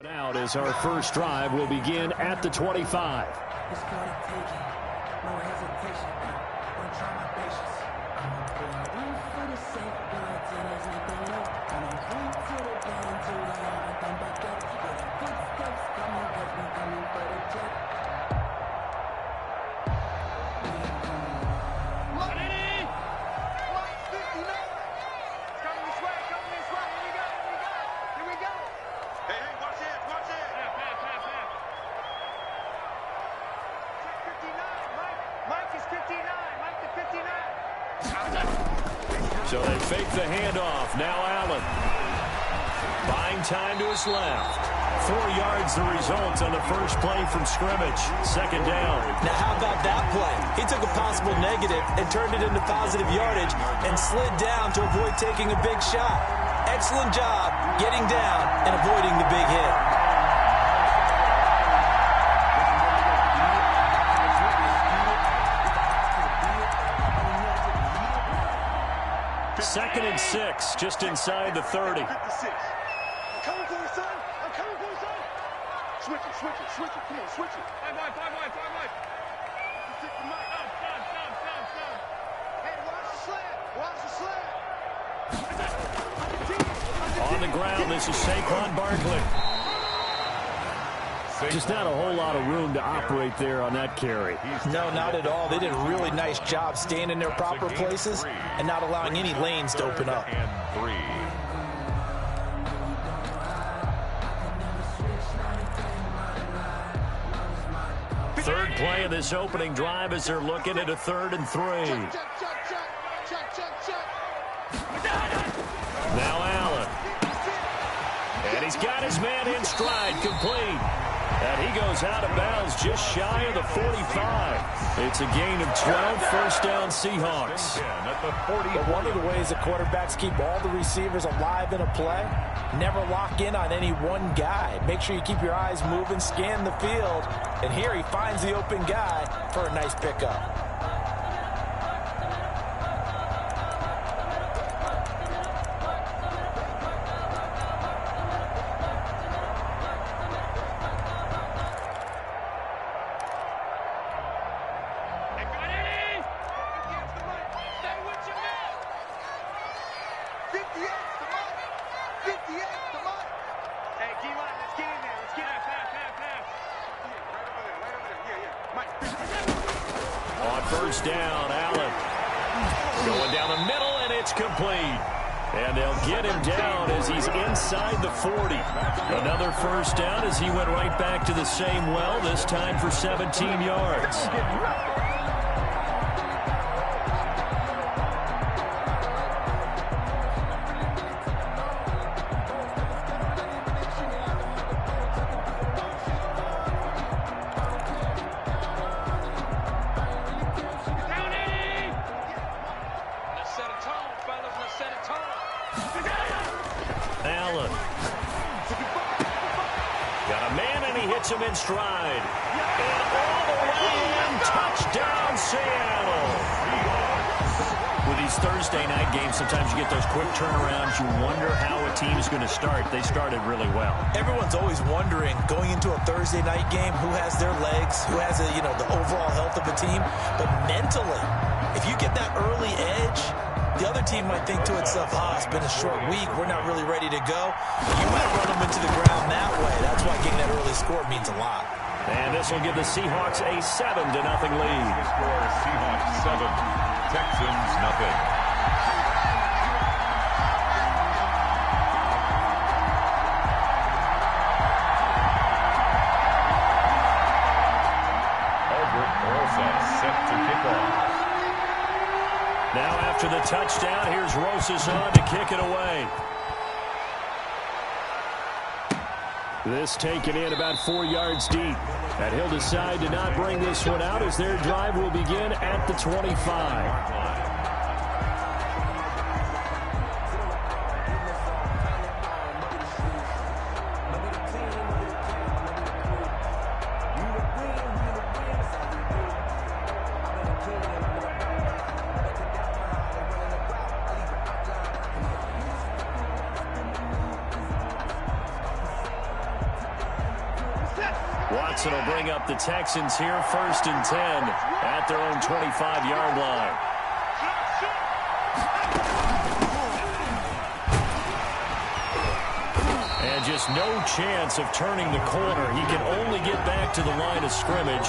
Out as our first drive will begin at the 25. It's called a taking. No hesitation. Don't try my patience. One for the sake, but there's nothing left. I'm going to the bottom till I come back up. Footsteps coming, cause we coming for the jet. Look, 59. Coming this way, coming this way. Here we go, here we go. Hey, watch it, watch it. Half. Check 59, Mike is 59, Mike to 59. So they fake the handoff. Now Allen. Buying time to his left. 4 yards the result on the first play from scrimmage. Second down. Now how about that play? He took a possible negative and turned it into positive yardage and slid down to avoid taking a big shot. Excellent job getting down and avoiding the big hit. Second and 6, just inside the 30. I'm coming for you, son. I'm coming for you, son. Switch it. Come on, switch it. Five wide. Stop. Hey, watch the slant. On the ground, this is Saquon Barkley. Just not a whole lot of room to operate there on that carry. No, not at all. They did a really nice job staying in their proper places and not allowing any lanes to open up. Third play of this opening drive as they're looking at a 3rd and 3. Now Allen. And he's got his man in stride, complete. And he goes out of bounds just shy of the 45. It's a gain of 12, first down Seahawks. But one of the ways the quarterbacks keep all the receivers alive in a play, never lock in on any one guy. Make sure you keep your eyes moving, scan the field, and here he finds the open guy for a nice pickup. First down, Allen. Going down the middle, and it's complete. And they'll get him down as he's inside the 40. Another first down as he went right back to the same well, this time for 17 yards. Allen. Got a man, and he hits him in stride. And all the way in, touchdown, Seattle. With these Thursday night games, sometimes you get those quick turnarounds. You wonder how a team's going to start. They started really well. Everyone's always wondering, going into a Thursday night game, who has their legs, who has the overall health of a team. But mentally, if you get that early edge, the other team might think to itself, it's been a short week, we're not really ready to go. You might run them into the ground that way. That's why getting that early score means a lot. And this will give the Seahawks a 7-0 lead. Score Seahawks 7, Texans nothing. Set to kick off. Now after the touchdown, here's Rosas on to kick it away. This taken in about 4 yards deep. And he'll decide to not bring this one out as their drive will begin at the 25. Watson will bring up the Texans here, 1st and 10 at their own 25-yard line. And just no chance of turning the corner. He can only get back to the line of scrimmage.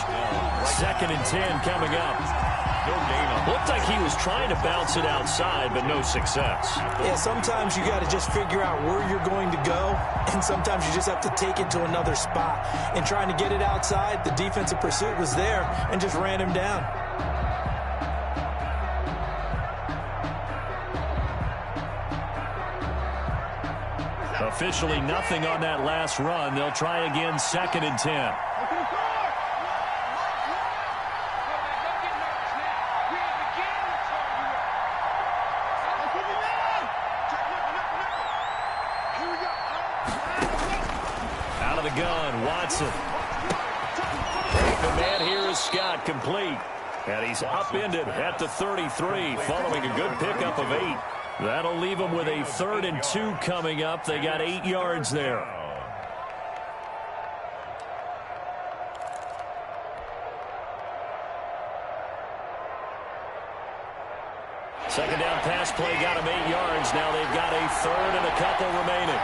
2nd and 10 coming up. Looked like he was trying to bounce it outside, but no success. Yeah, sometimes you got to just figure out where you're going to go, and sometimes you just have to take it to another spot. And trying to get it outside, the defensive pursuit was there and just ran him down. Officially nothing on that last run. They'll try again, 2nd and 10. Out of the gun, Watson. The man here is Scott, complete. And he's upended at the 33 following a good pickup of 8. That'll leave them with a 3rd and 2 coming up. They got 8 yards there. Second down pass play got them 8 yards. Now they've got a 3rd and a couple remaining.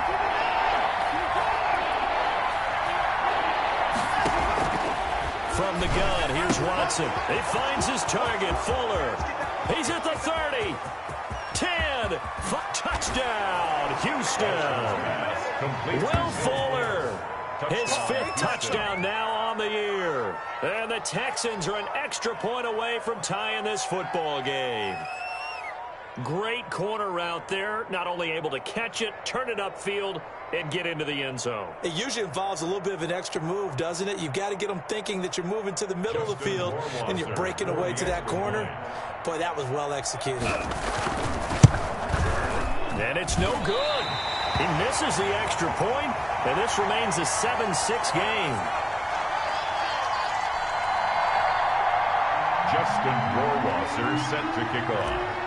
From the gun, here's Watson. He finds his target, Fuller. He's at the 30. 10. Touchdown, Houston. Will Fuller. His 5th touchdown now on the year. And the Texans are an extra point away from tying this football game. Great corner route there. Not only able to catch it, turn it upfield, and get into the end zone. It usually involves a little bit of an extra move, doesn't it? You've got to get them thinking that you're moving to the middle of the field and you're breaking away to that corner. Boy, that was well executed. And it's no good. He misses the extra point, and this remains a 7-6 game. Justin Rohrwasser set to kick off.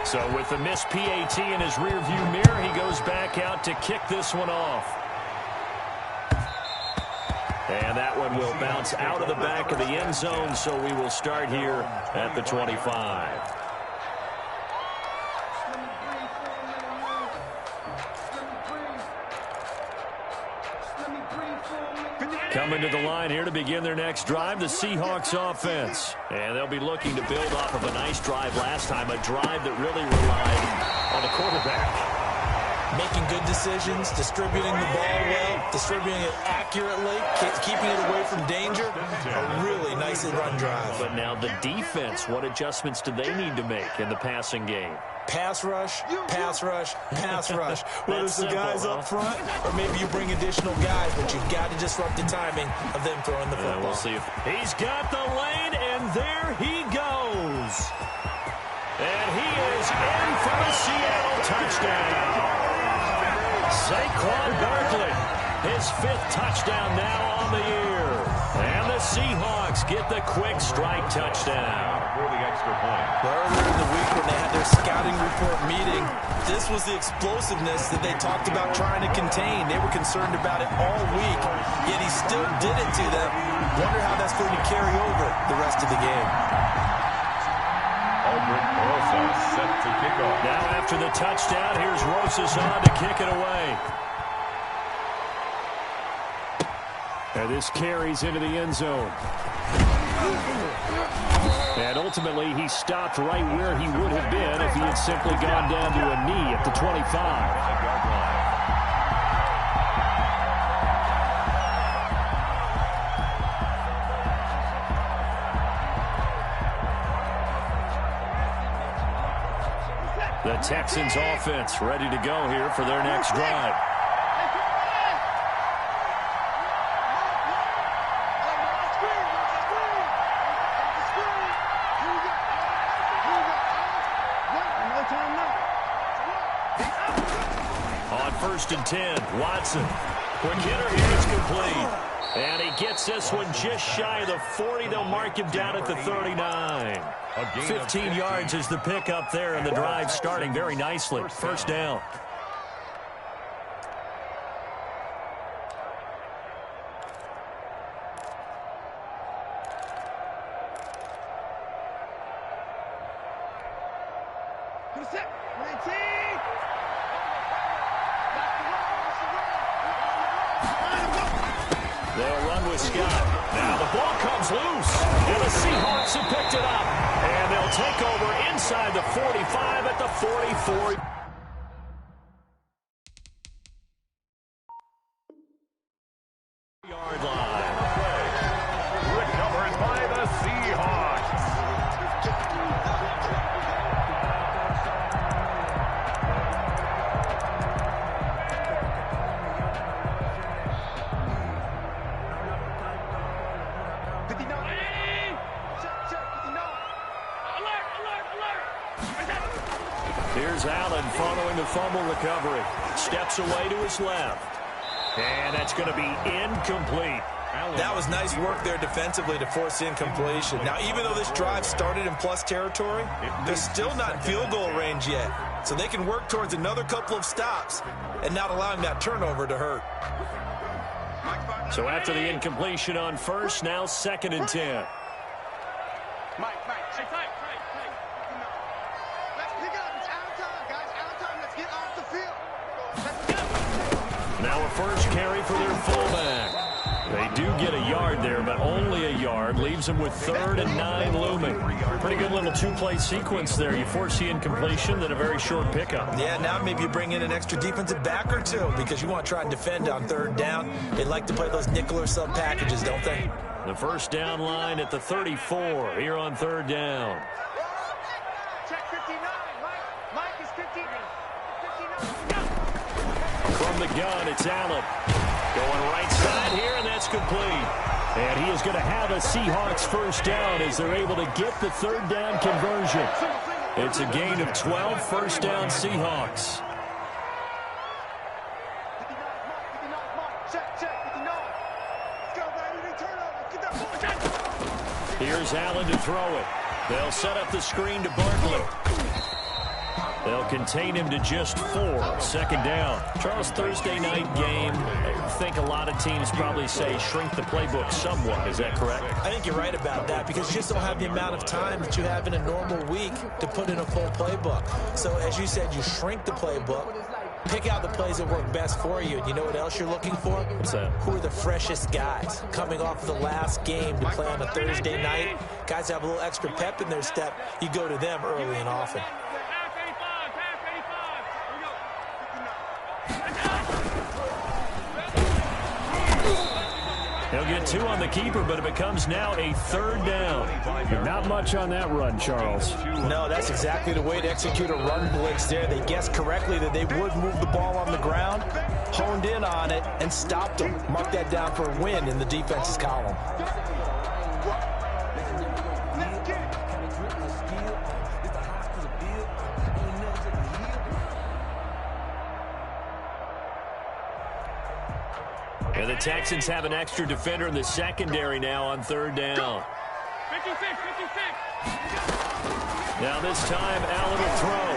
So with the missed PAT in his rearview mirror, he goes back out to kick this one off. And that one will bounce out of the back of the end zone, so we will start here at the 25. Coming to the line here to begin their next drive, the Seahawks offense. And they'll be looking to build off of a nice drive last time, a drive that really relied on the quarterback. Making good decisions, distributing the ball well, distributing it accurately, keeping it away from danger. A really nicely run drive. But now the defense, what adjustments do they need to make in the passing game? Pass rush, pass rush, pass rush. Whether it's the guys up front or maybe you bring additional guys, but you've got to disrupt the timing of them throwing the football. We'll see if he's got the lane, and there he goes. And he is in for a Seattle touchdown. Saquon Barkley, his 5th touchdown now on the year. And the Seahawks get the quick strike touchdown. For the extra point. Earlier in the week when they had their scouting report meeting, this was the explosiveness that they talked about trying to contain. They were concerned about it all week, yet he still did it to them. Wonder how that's going to carry over the rest of the game. Albert Rosas set to kick off. Now after the touchdown, here's Rosas on to kick it away. And this carries into the end zone. And ultimately, he stopped right where he would have been if he had simply gone down to a knee at the 25. The Texans offense ready to go here for their next drive. On 1st and 10, Watson. Quick hitter here, it's complete. And he gets this one just shy of the 40. They'll mark him down at the 39. 15 yards is the pickup there, and the drive starting very nicely. 1st down. They'll run with Scott. Now the ball comes loose, and the Seahawks have picked it up. And they'll take over inside the 45 at the 44. Yard line. Recovered by the Seahawks. Here's Allen following the fumble recovery. Steps away to his left. And that's going to be incomplete. That was nice work there defensively to force the incompletion. Now, even though this drive started in plus territory, they're still not in field goal range yet. So they can work towards another couple of stops and not allowing that turnover to hurt. So after the incompletion on first, now 2nd and 10. Mike, sit tight. Let's pick it up. It's out of time, guys. Out of time. Let's get off the field. Now a first carry for their fullback. They do get a yard there, but only a yard. Leaves them with 3rd and 9 looming. Pretty good little two-play sequence there. You force the incompletion, then a very short pickup. Yeah, now maybe you bring in an extra defensive back or two because you want to try and defend on 3rd down. They like to play those nickel or sub packages, don't they? The first down line at the 34 here on 3rd down. Check 59. Mike is 59. From the gun, it's Allen. Going right side here, and that's complete. And he is going to have a Seahawks first down as they're able to get the 3rd down conversion. It's a gain of 12, first down Seahawks. Here's Allen to throw it. They'll set up the screen to Barkley. They'll contain him to just 4. 2nd down. Charles, Thursday night game. I think a lot of teams probably say shrink the playbook somewhat. Is that correct? I think you're right about that because you just don't have the amount of time that you have in a normal week to put in a full playbook. So as you said, you shrink the playbook, pick out the plays that work best for you. And you know what else you're looking for? What's that? Who are the freshest guys coming off of the last game to play on a Thursday night? Guys have a little extra pep in their step. You go to them early and often. He'll get 2 on the keeper, but it becomes now a 3rd down. Not much on that run, Charles. No, that's exactly the way to execute a run blitz there. They guessed correctly that they would move the ball on the ground, honed in on it, and stopped them. Mark that down for a win in the defense's column. And the Texans have an extra defender in the secondary now on 3rd down. 56. Now this time, Allen will throw.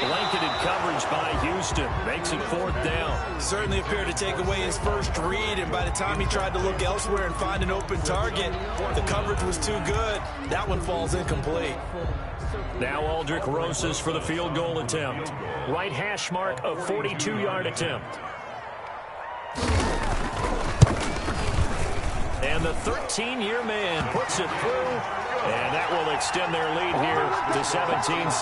Blanketed coverage by Houston. Makes it 4th down. Certainly appeared to take away his first read, and by the time he tried to look elsewhere and find an open target, the coverage was too good. That one falls incomplete. Now Aldrich Rosas for the field goal attempt. Right hash mark, a 42-yard attempt. And the 13-year man puts it through, and that will extend their lead here to 17-6.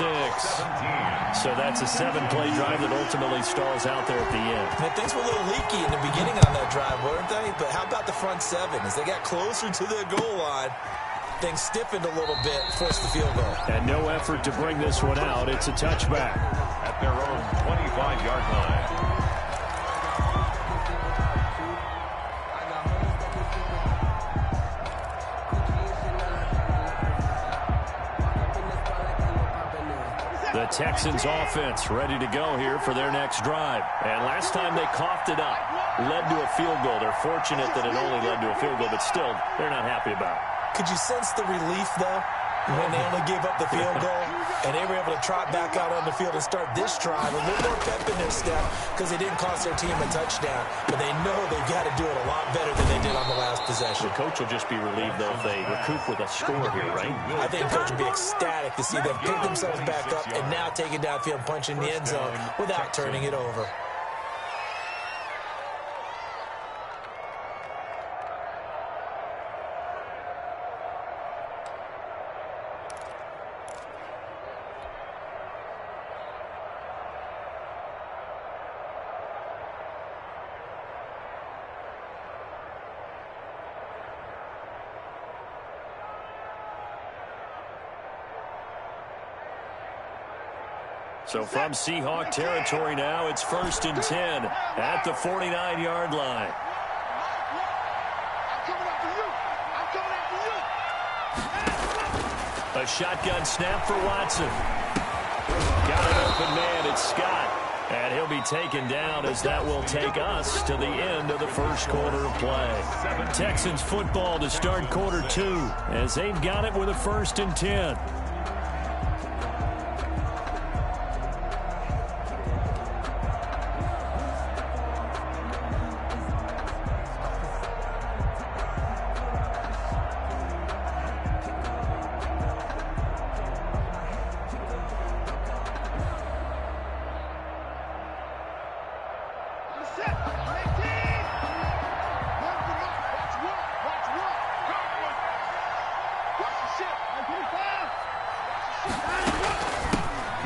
So that's a 7-play drive that ultimately stalls out there at the end. And things were a little leaky in the beginning on that drive, weren't they? But how about the front 7? As they got closer to their goal line, things stiffened a little bit, forced the field goal. And no effort to bring this one out. It's a touchback. At their own 25-yard line. The Texans offense ready to go here for their next drive. And last time they coughed it up, led to a field goal. They're fortunate that it only led to a field goal, but still, they're not happy about it. Could you sense the relief, though, when they only gave up the field goal? And they were able to trot back out on the field and start this drive. A little more pep in their step because they didn't cost their team a touchdown. But they know they've got to do it a lot better than they did on the last possession. The coach will just be relieved, though, if they recoup with a score here, right? I think the coach will be ecstatic to see them pick themselves back up and now take it downfield and punch in the end zone without turning it over. So from Seahawk territory now, it's 1st and 10 at the 49-yard line. A shotgun snap for Watson. Got an open man, it's Scott. And he'll be taken down as that will take us to the end of the first quarter of play. Texans football to start quarter 2 as they've got it with a 1st and 10.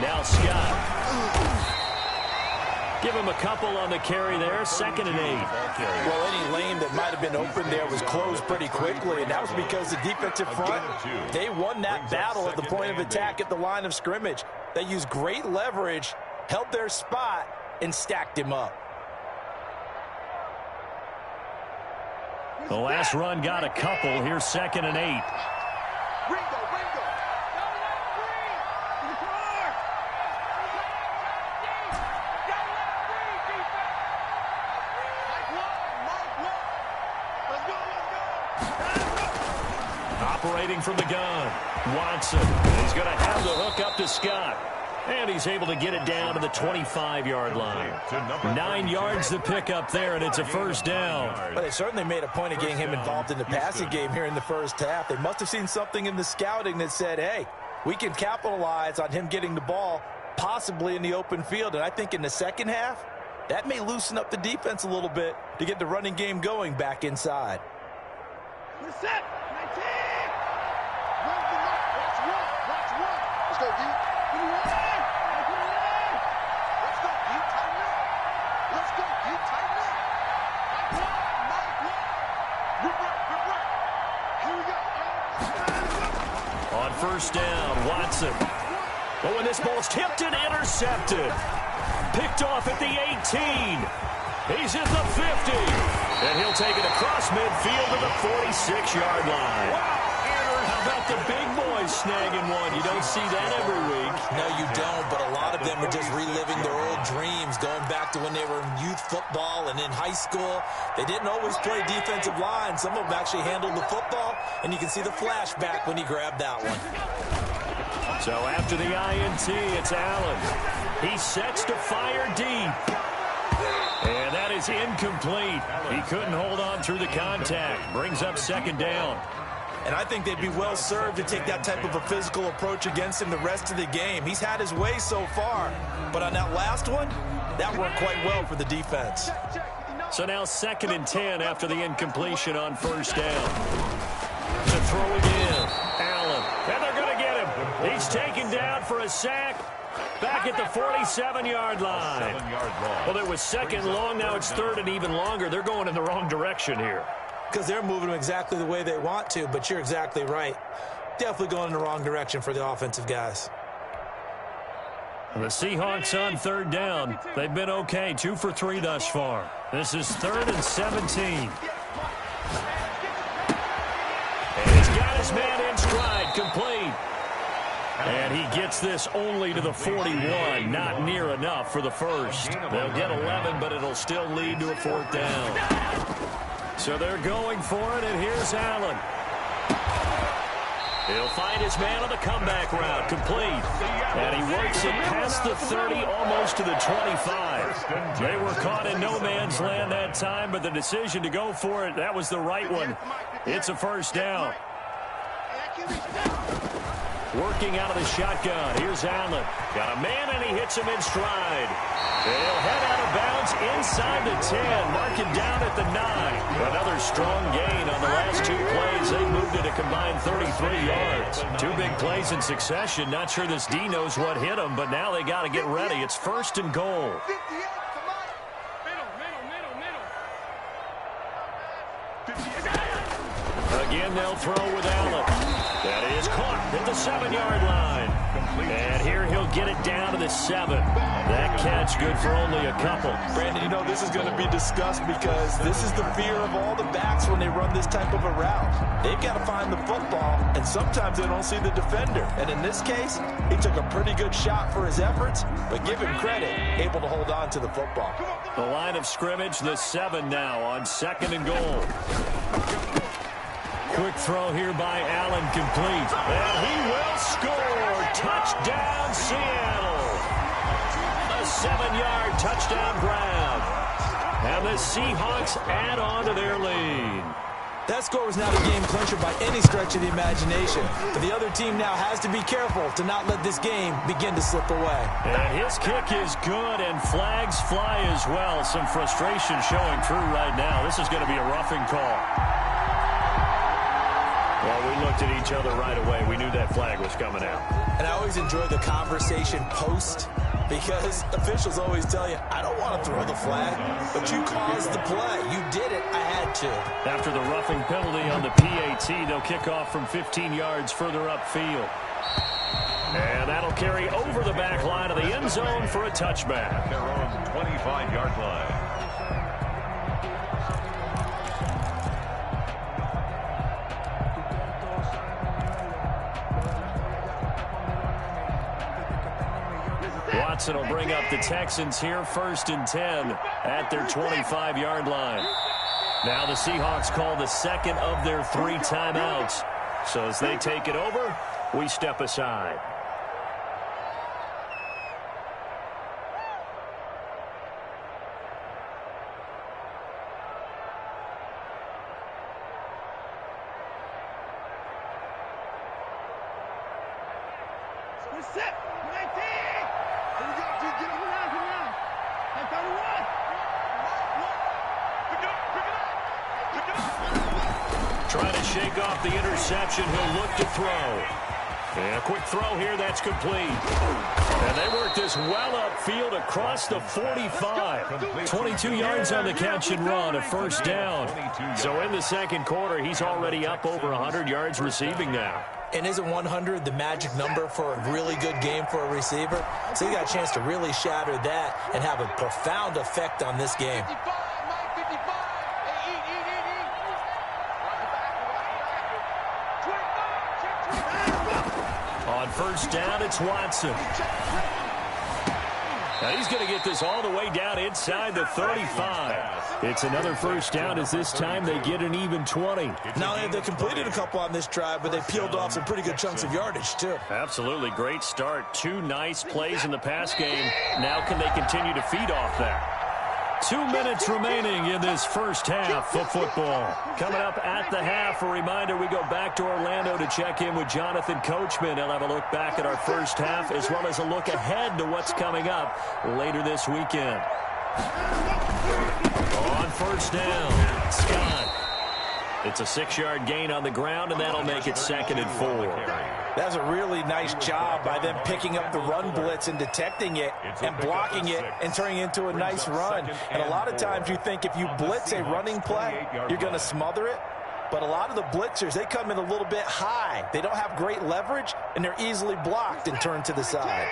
Now Scott. Give him a couple on the carry there. 2nd and 8. Well, any lane that might have been open there was closed pretty quickly, and that was because the defensive front, they won that battle at the point of attack at the line of scrimmage. They used great leverage, held their spot, and stacked him up. The last run got a couple. Here's 2nd and 8. Operating from the gun, Watson. He's going to have the hook up to Scott. And he's able to get it down to the 25-yard line. 9 yards to pick up there, and it's a 1st down. Well, they certainly made a point of getting him involved in the passing game here in the first half. They must have seen something in the scouting that said, hey, we can capitalize on him getting the ball possibly in the open field. And I think in the second half, that may loosen up the defense a little bit to get the running game going back inside. Set. 19. Let's go, D. Let's go, D. Tighten up. Let's go, D. Tighten up. Rip right. Here we go. On 1st down, Watson. But when this ball's tipped and intercepted. Picked off at the 18. He's at the 50. And he'll take it across midfield to the 46-yard line. How about the big boys snagging one? You don't see that every week. No, you don't, but a lot of them are just reliving their old dreams, going back to when they were in youth football and in high school. They didn't always play defensive line. Some of them actually handled the football, and you can see the flashback when he grabbed that one. So after the INT, it's Allen. He sets to fire deep. And that is incomplete. He couldn't hold on through the contact. Brings up 2nd down. And I think they'd be well served to take that type of a physical approach against him the rest of the game. He's had his way so far. But on that last one, that worked quite well for the defense. So now 2nd and 10 after the incompletion on 1st down. To throw again. Allen. And they're going to get him. He's taken down for a sack. Back at the 47-yard line. Well, it was 2nd long. Now it's 3rd and even longer. They're going in the wrong direction here. Because they're moving them exactly the way they want to, but you're exactly right. Definitely going in the wrong direction for the offensive guys. The Seahawks on 3rd down. They've been okay, 2 for 3 thus far. This is 3rd and 17. And he's got his man in stride, complete. And he gets this only to the 41, not near enough for the 1st. They'll get 11, but it'll still lead to a 4th down. So they're going for it, and here's Allen. He'll find his man on the comeback route, complete. And he works it past the 30, almost to the 25. They were caught in no man's land that time, but the decision to go for it, that was the right one. It's a 1st down. Working out of the shotgun. Here's Allen. Got a man, and he hits him in stride. And he'll head out of bounds inside the 10. Mark it down at the 9. Another strong gain on the last 2 plays. They moved it a combined 33 yards. 2 big plays in succession. Not sure this D knows what hit him, but now they got to get ready. It's 1st and goal. Again, they'll throw with Allen. That is caught at the 7-yard line. And here he'll get it down to the 7. That catch good for only a couple. Brandon, you know this is going to be discussed because this is the fear of all the backs when they run this type of a route. They've got to find the football, and sometimes they don't see the defender. And in this case, he took a pretty good shot for his efforts, but give him credit, able to hold on to the football. The line of scrimmage, the 7 now on 2nd and goal. Quick throw here by Allen, complete. And he will score. Touchdown, Seattle. A 7-yard touchdown grab. And the Seahawks add on to their lead. That score was not a game clincher by any stretch of the imagination. But the other team now has to be careful to not let this game begin to slip away. And his kick is good, and flags fly as well. Some frustration showing through right now. This is going to be a roughing call. Well, we looked at each other right away. We knew that flag was coming out. And I always enjoy the conversation post because officials always tell you, I don't want to throw the flag, but you caused the play. You did it. I had to. After the roughing penalty on the PAT, they'll kick off from 15 yards further upfield. And that'll carry over the back line of the end zone for a touchback. Their own 25-yard line. Watson will bring up the Texans here, 1st and 10 at their 25-yard line. Now the Seahawks call the second of their 3 timeouts. So as they take it over, we step aside. Trying to shake off the interception. He'll look to throw. And a quick throw here. That's complete. And they work this well upfield across the 45. 22 yards on the catch and run, a 1st down. So in the 2nd quarter, he's already up over 100 yards receiving now. And isn't 100 the magic number for a really good game for a receiver? So he got a chance to really shatter that and have a profound effect on this game. On 1st down, it's Watson. Now he's going to get this all the way down inside the 35. It's another 1st down as this time they get an even 20. Now they completed a couple on this drive, but they peeled off some pretty good chunks of yardage, too. Absolutely great start. 2 nice plays in the pass game. Now can they continue to feed off that? 2 minutes remaining in this 1st half of football. Coming up at the half, a reminder, we go back to Orlando to check in with Jonathan Coachman. He'll have a look back at our 1st half as well as a look ahead to what's coming up later this weekend. On 1st down, Scott. It's a 6-yard gain on the ground, and that'll make it 2nd and 4. That's a really nice job by them picking up the run blitz and detecting it and blocking it and turning it into a nice run. And a lot of times you think if you blitz a running play, you're going to smother it. But a lot of the blitzers, they come in a little bit high. They don't have great leverage, and they're easily blocked and turned to the side.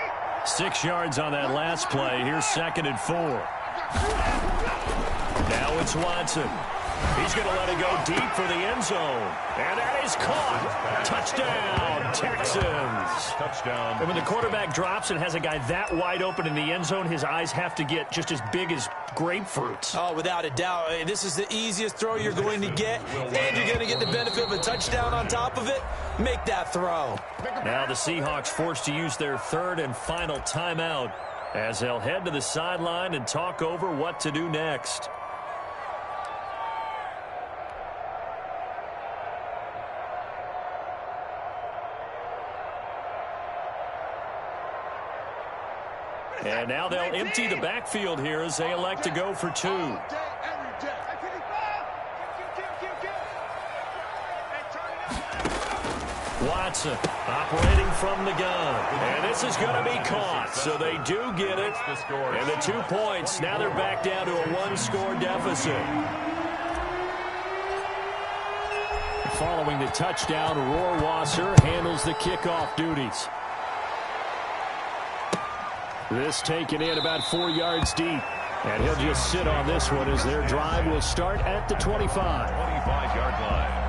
6 yards on that last play. Here's 2nd and 4. Now it's Watson. He's going to let it go deep for the end zone. And that is caught. Touchdown, Texans. Touchdown. And when the quarterback drops and has a guy that wide open in the end zone, his eyes have to get just as big as grapefruits. Oh, without a doubt. This is the easiest throw you're going to get, and you're going to get the benefit of a touchdown on top of it. Make that throw. Now the Seahawks forced to use their 3rd and final timeout as they'll head to the sideline and talk over what to do next. And now they'll empty the backfield here as they elect to go for 2. Watson operating from the gun. And this is going to be caught. So they do get it. And the 2 points. Now they're back down to a 1-score deficit. Following the touchdown, Rohrwasser handles the kickoff duties. This taken in about 4 yards deep. And he'll just sit on this one as their drive will start at the 25. 25-yard line.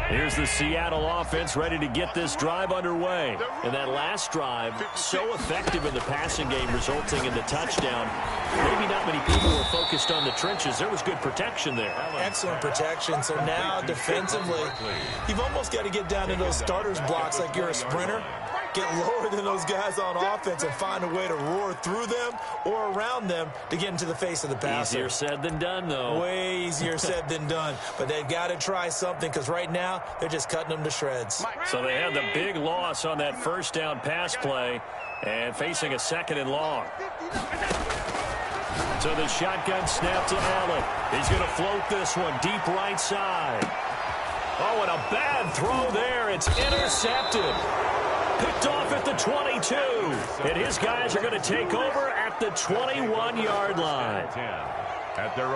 Here's the Seattle offense ready to get this drive underway. And that last drive, so effective in the passing game, resulting in the touchdown. Maybe not many people were focused on the trenches. There was good protection there. Excellent protection. So now defensively, you've almost got to get down to those starters blocks like you're a sprinter. Get lower than those guys on offense and find a way to roar through them or around them to get into the face of the passer. Easier said than done, though. Way easier said than done. But they've got to try something because right now they're just cutting them to shreds. So they had the big loss on that first down pass play and facing a 2nd and long. So the shotgun snap to Allen. He's going to float this one deep right side. Oh, and a bad throw there. It's intercepted. Picked off at the 22. And his guys are going to take over at the 21-yard line.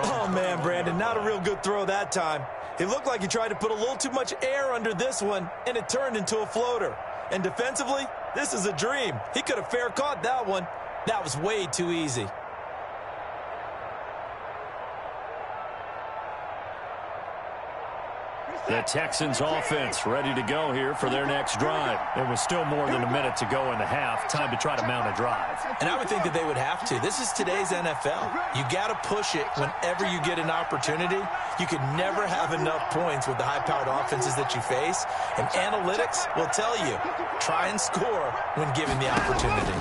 Oh, man, Brandon, not a real good throw that time. It looked like he tried to put a little too much air under this one, and it turned into a floater. And defensively, this is a dream. He could have fair caught that one. That was way too easy. The Texans offense ready to go here for their next drive. There was still more than a minute to go in the half. Time to try to mount a drive. And I would think that they would have to. This is today's NFL. You got to push it whenever you get an opportunity. You could never have enough points with the high-powered offenses that you face. And analytics will tell you, try and score when given the opportunity.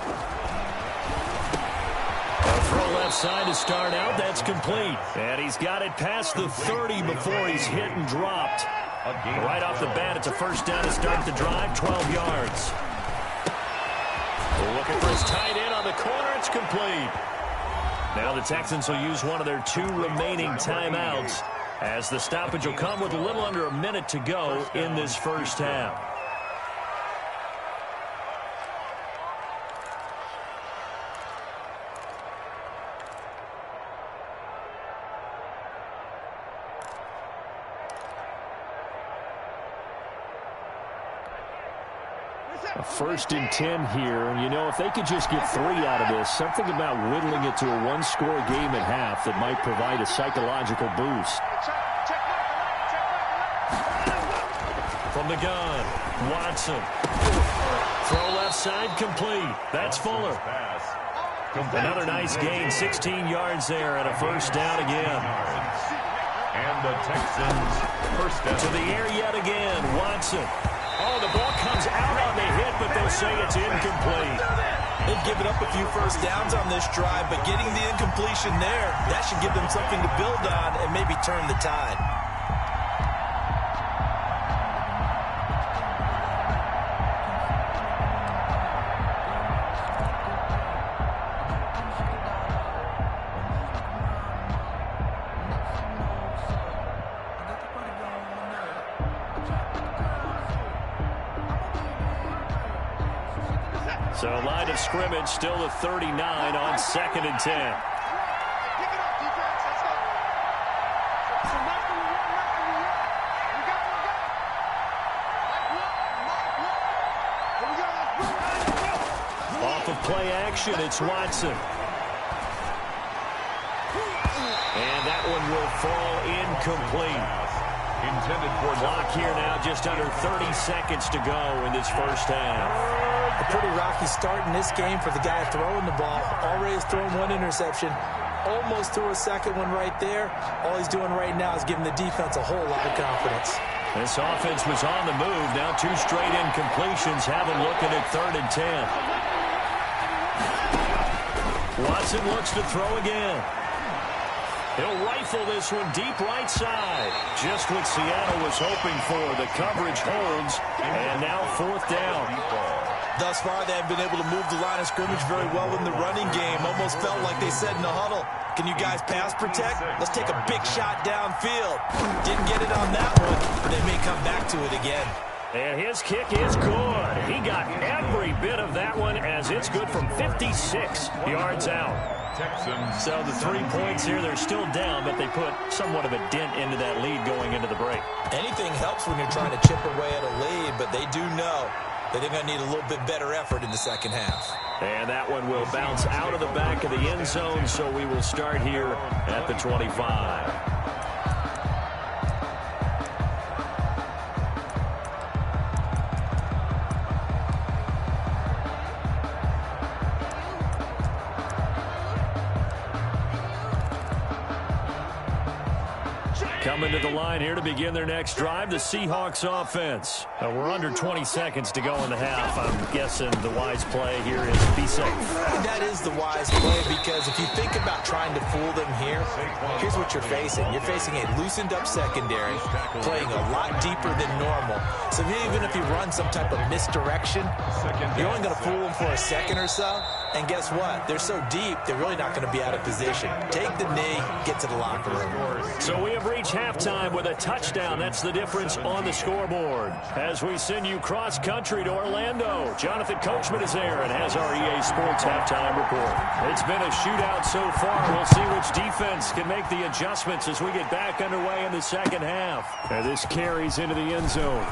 Throw left side to start out. That's complete. And he's got it past the 30 before he's hit and dropped. Right off the bat, it's a first down to start the drive, 12 yards. Looking for his tight end on the corner. It's complete. Now the Texans will use one of their 2 remaining timeouts as the stoppage will come with a little under a minute to go in this first half. A 1st and 10 here, and you know, if they could just get 3 out of this, something about whittling it to a 1-score game at half that might provide a psychological boost. From the gun, Watson. Throw left side, complete. That's Fuller. Another nice gain, 16 yards there, and a first down again. And the Texans first down. To the air yet again, Watson. Oh, the ball comes out on the hit, but they'll say it's incomplete. They've given up a few first downs on this drive, but getting the incompletion there, that should give them something to build on and maybe turn the tide. So line of scrimmage still at 39 on 2nd and 10. Pick it up, defense. Let's go. So mark the one. We got it. Here we go. Let's go. Off of play action, it's Watson. And that one will fall incomplete. Intended for Clock here now, just under 30 seconds to go in this first half. A pretty rocky start in this game for the guy throwing the ball. Already has thrown 1 interception. Almost threw a second one right there. All he's doing right now is giving the defense a whole lot of confidence. This offense was on the move. Now 2 straight incompletions. Have him looking at 3rd and 10. Watson looks to throw again. He'll rifle this one deep right side. Just what Seattle was hoping for. The coverage holds. And now 4th down. Thus far, they have been able to move the line of scrimmage very well in the running game. Almost felt like they said in the huddle, can you guys pass protect? Let's take a big shot downfield. Didn't get it on that one, but they may come back to it again. And his kick is good. He got every bit of that one as it's good from 56 yards out. Texans. So the 3 points here, they're still down, but they put somewhat of a dent into that lead going into the break. Anything helps when you're trying to chip away at a lead, but they do know that they're going to need a little bit better effort in the second half. And that one will bounce out of the back of the end zone, so we will start here at the 25. Coming to the line here to begin their next drive, the Seahawks offense. We're under 20 seconds to go in the half. I'm guessing the wise play here is be safe. That is the wise play, because if you think about trying to fool them here, here's what you're facing. You're facing a loosened up secondary, playing a lot deeper than normal. So even if you run some type of misdirection, you're only going to fool them for a second or so. And guess what? They're so deep, they're really not going to be out of position. Take the knee, get to the locker room. So we have reached halftime with a touchdown. That's the difference on the scoreboard. As we send you cross-country to Orlando, Jonathan Coachman is there and has our EA Sports halftime report. It's been a shootout so far. We'll see which defense can make the adjustments as we get back underway in the second half. And this carries into the end zone.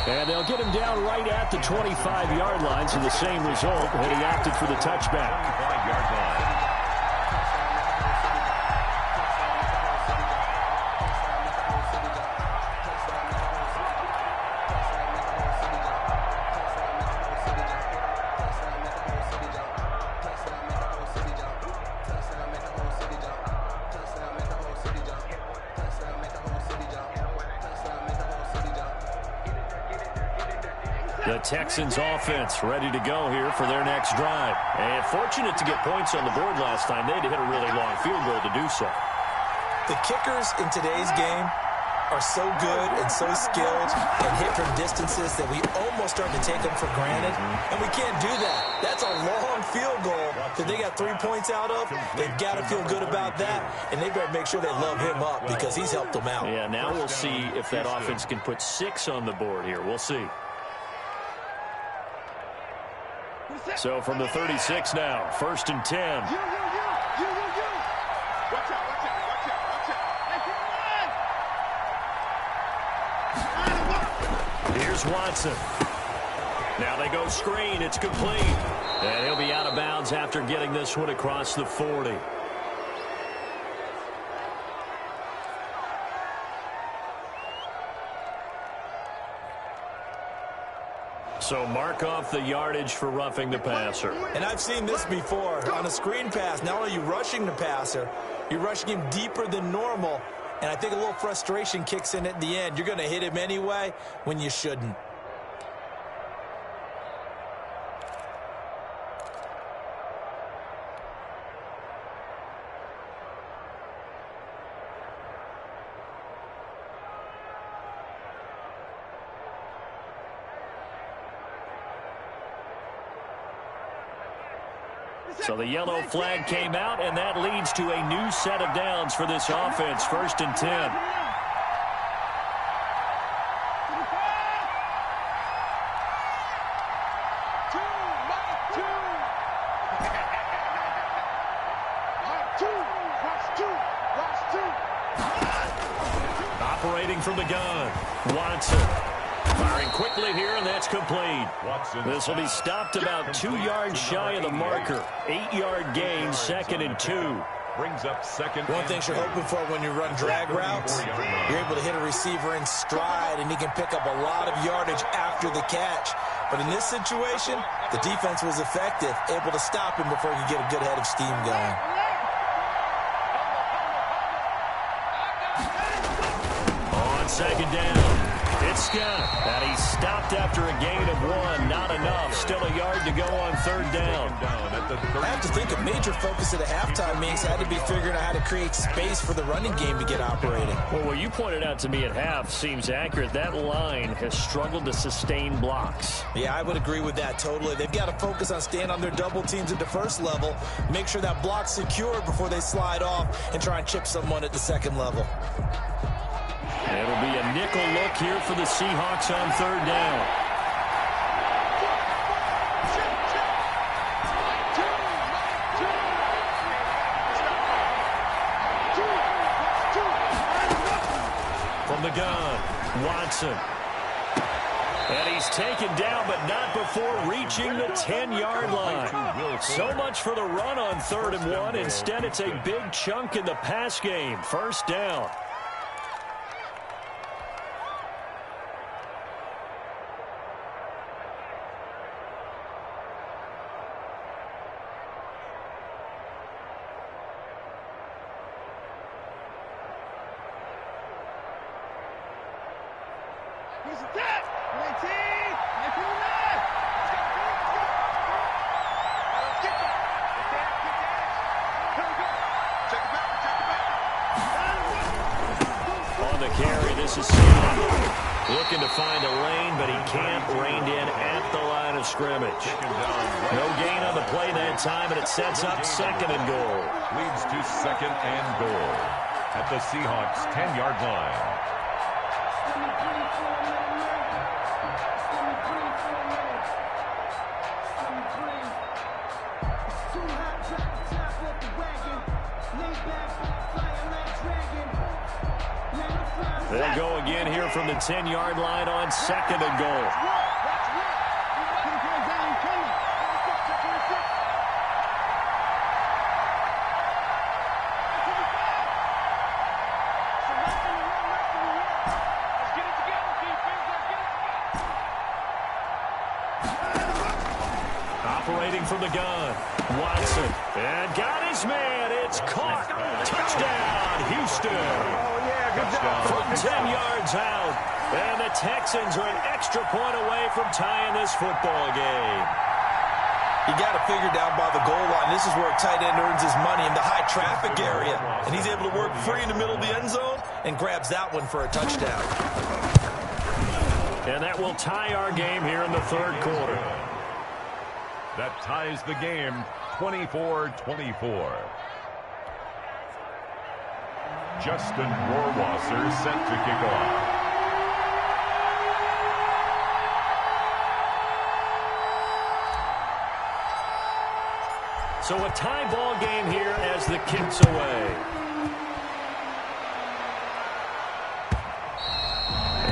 And they'll get him down right at the 25-yard line, so the same result, and he opted for the touchback. 5-yard line. The Texans offense ready to go here for their next drive. And fortunate to get points on the board last time. They had to hit a really long field goal to do so. The kickers in today's game are so good and so skilled and hit from distances that we almost start to take them for granted. And we can't do that. That's a long field goal that they got 3 points out of. They've got to feel good about that, and they've got to make sure they love him up because he's helped them out. Yeah, now we'll see if that offense can put 6 on the board here. We'll see. So from the 36 now, 1st and 10. Watch out, watch out, watch out. Here's Watson. Now they go screen. It's complete. And he'll be out of bounds after getting this one across the 40. So mark off the yardage for roughing the passer. And I've seen this before. On a screen pass, not only are you rushing the passer, you're rushing him deeper than normal. And I think a little frustration kicks in at the end. You're going to hit him anyway when you shouldn't. So the yellow flag came out, and that leads to a new set of downs for this offense. 1st and 10. Operating from the gun, Watson. Firing quickly here, and that's complete. This will be stopped about 2 yards shy of the marker. 8-yard gain, 2nd and 2. Brings up 2nd. One thing you're hoping for when you run drag routes, you're able to hit a receiver in stride, and he can pick up a lot of yardage after the catch. But in this situation, the defense was effective, able to stop him before he could get a good head of steam going. On 2nd down. Scott. And he's stopped after a gain of 1. Not enough. Still a yard to go on 3rd down. I have to think a major focus at the halftime means had to be figuring out how to create space for the running game to get operating. Well, what you pointed out to me at half seems accurate. That line has struggled to sustain blocks. Yeah, I would agree with that totally. They've got to focus on staying on their double teams at the first level, make sure that block's secure before they slide off and try and chip someone at the second level. It'll be a nickel look here for the Seahawks on 3rd down. From the gun, Watson. And he's taken down, but not before reaching the 10-yard line. So much for the run on 3rd and 1. Instead, it's a big chunk in the pass game. 1st down. Here's the tap. 19. 19. Get that. Here we go. Check it back. On the carry, this is Sean. Looking to find a lane, but he can't. Reined in at the line of scrimmage. No gain on the play that time, and it sets up 2nd and goal. Leads to 2nd and goal at the Seahawks 10-yard line. They'll go again here from the 10-yard line on 2nd and goal. Operating from the gun, Watson. And got his man. It's caught. Touchdown, Houston. From 10 yards out. And the Texans are an extra point away from tying this football game. You got to figure down by the goal line. This is where a tight end earns his money, in the high traffic area. And he's able to work free in the middle of the end zone and grabs that one for a touchdown. And that will tie our game here in the 3rd quarter. That ties the game 24-24. Justin Rohrwasser set to kick off. So a tie ball game here as the kick's away.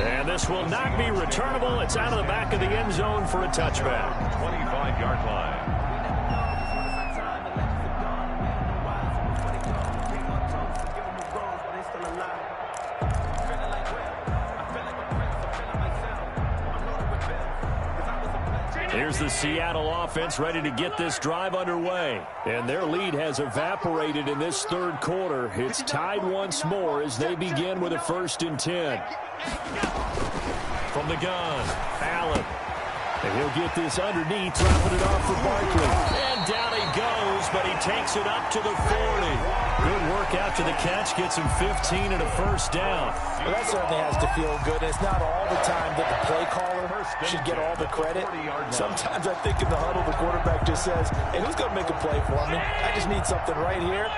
And this will not be returnable. It's out of the back of the end zone for a touchback. 25-yard line. Here's the Seattle offense ready to get this drive underway. And their lead has evaporated in this 3rd quarter. It's tied once more as they begin with a 1st and 10. From the gun, Allen. And he'll get this underneath, dropping it off for Barkley. And down he goes, but he takes it up to the 40. Good work out to the catch, gets him 15 and a 1st down. Well, that certainly has to feel good. It's not all the time that the play caller should get all the credit. Sometimes I think in the huddle, the quarterback just says, hey, who's going to make a play for me? I just need something right here.